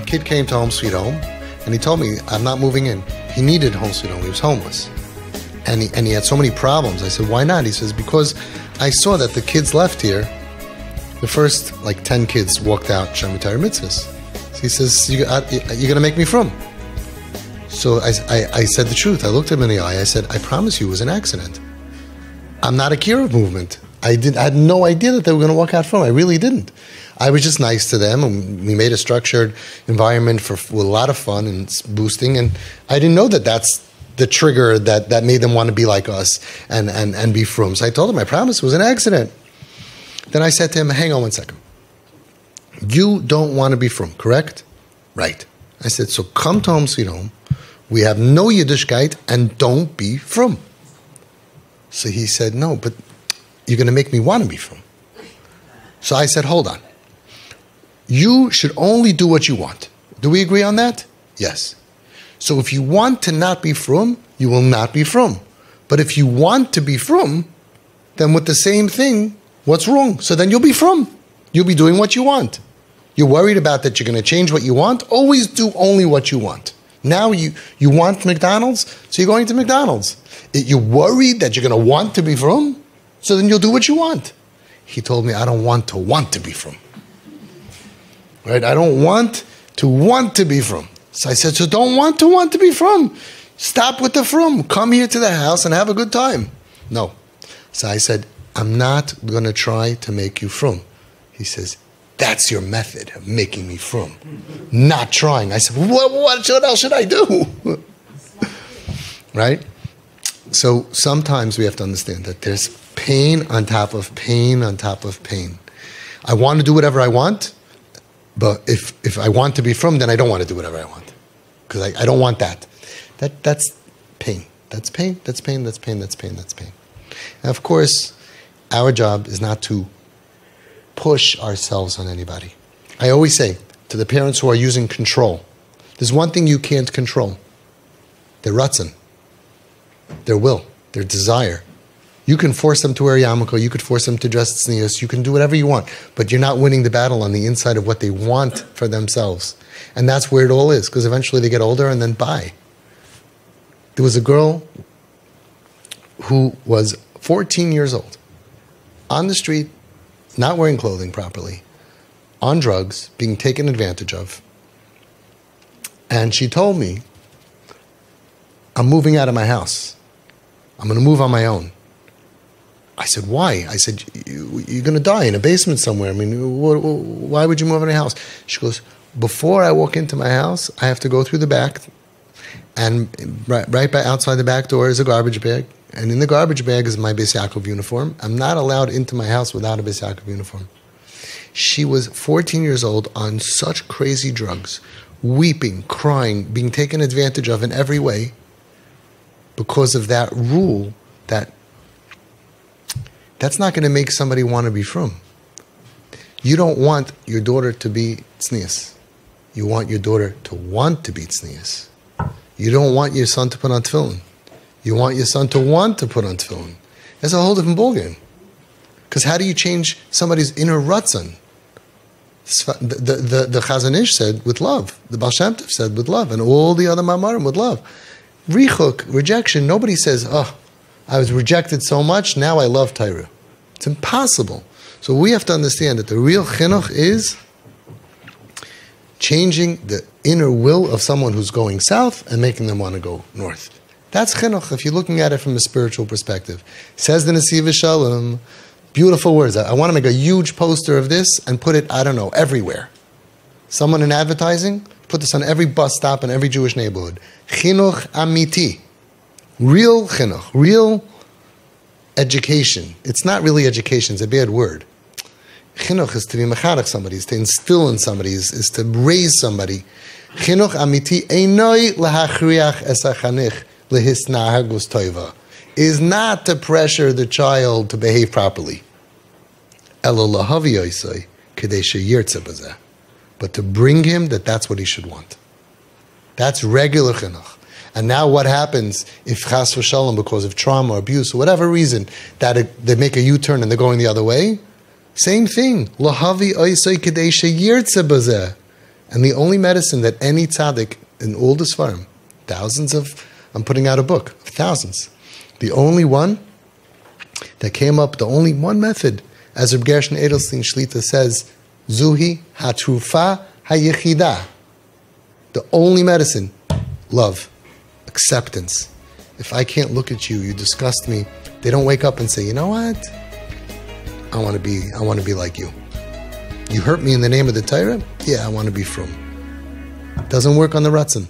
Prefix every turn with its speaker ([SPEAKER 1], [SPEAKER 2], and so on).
[SPEAKER 1] kid came to Home Sweet Home, and he told me, I'm not moving in. He needed Home Sweet Home. He was homeless. And he had so many problems. I said, why not? He says, because I saw that the kids left here, the first 10 kids walked out Shemitah Mitzvahs. So he says, you're going to make me from. So I said the truth. I looked him in the eye. I said, I promise you it was an accident. I'm not a Kiruv movement. I had no idea that they were going to walk out from. I really didn't. I was just nice to them, and we made a structured environment with a lot of fun and boosting, and I didn't know that that's the trigger that made them want to be like us and be frum. So I told him, I promise it was an accident. Then I said to him, hang on 1 second. You don't want to be frum, correct? Right. I said, so come to Home Sweet Home. We have no Yiddishkeit, and don't be frum. So he said, no, but you're going to make me want to be frum. So I said, hold on. You should only do what you want. Do we agree on that? Yes. So if you want to not be frum, you will not be frum. But if you want to be frum, then with the same thing, what's wrong? So then you'll be frum. You'll be doing what you want. You're worried about that you're going to change what you want. Always do only what you want. Now you want McDonald's, so you're going to McDonald's. You're worried that you're going to want to be frum, so then you'll do what you want. He told me, I don't want to be frum. Right? I don't want to be frum. So I said, so don't want to be frum. Stop with the frum. Come here to the house and have a good time. No. So I said, I'm not going to try to make you frum. He says, that's your method of making me frum. Not trying. I said, what else should I do? Right? So sometimes we have to understand that there's pain on top of pain on top of pain. I want to do whatever I want, but if I want to be frum, then I don't want to do whatever I want. Because I don't want that. That's pain. That's pain, that's pain, that's pain, that's pain, that's pain. And of course, our job is not to push ourselves on anybody. I always say to the parents who are using control, there's one thing you can't control. Their ratzon, their will, their desire. You can force them to wear yarmulke, you could force them to dress tznius, you can do whatever you want, but you're not winning the battle on the inside of what they want for themselves. And that's where it all is, because eventually they get older and then bye. There was a girl who was 14 years old, on the street, not wearing clothing properly, on drugs, being taken advantage of. And she told me, I'm moving out of my house. I'm going to move on my own. I said, why? I said, you're going to die in a basement somewhere. I mean, why would you move out of your house? She goes, before I walk into my house, I have to go through the back, and right by outside the back door is a garbage bag. And in the garbage bag is my Beis Yaakov uniform. I'm not allowed into my house without a Beis Yaakov uniform. She was 14 years old on such crazy drugs, weeping, crying, being taken advantage of in every way because of that rule that's not going to make somebody want to be frum. You don't want your daughter to be tznius. You want your daughter to want to be tznius. You don't want your son to put on tefillin. You want your son to want to put on tefillin. That's a whole different ballgame. Because how do you change somebody's inner ratzon? The Chazon Ish said with love. The Baal Shem Tov said with love. And all the other Mamarim with love. Richuk, rejection, nobody says, oh, I was rejected so much, now I love Torah. It's impossible. So we have to understand that the real chinuch is changing the inner will of someone who's going south and making them want to go north. That's chinuch, if you're looking at it from a spiritual perspective. Says the Nesiv Shalom, beautiful words. I want to make a huge poster of this and put it, I don't know, everywhere. Someone in advertising, put this on every bus stop in every Jewish neighborhood. Chinuch amiti. Real chinuch, real education. It's not really education, it's a bad word. Chinuch is to be mechanech somebody, is to instill in somebody, is to raise somebody. Chinuch amiti einoi lahachriach es hachanich lehisnahagus toiva, is not to pressure the child to behave properly. Elo lahavi yoisei kedei sheyirtze bazeh, but to bring him that that's what he should want. That's regular chinuch. And now what happens if chas v'shalom, because of trauma or abuse or whatever reason, that they make a U-turn and they're going the other way? Same thing. Lahavi oisei kedei sheyirtze bazeh. And the only medicine that any tzaddik in all the Sfarim, I'm putting out a book of thousands. The only one that came up, the only one method, as Reb Gershon Edelstein Shlita says, Zuhi hatrufa hayechida. The only medicine, love, acceptance. If I can't look at you, you disgust me. They don't wake up and say, you know what? I want to be like you. You hurt me in the name of the Torah? Yeah, I want to be frum. Doesn't work on the Ratzon.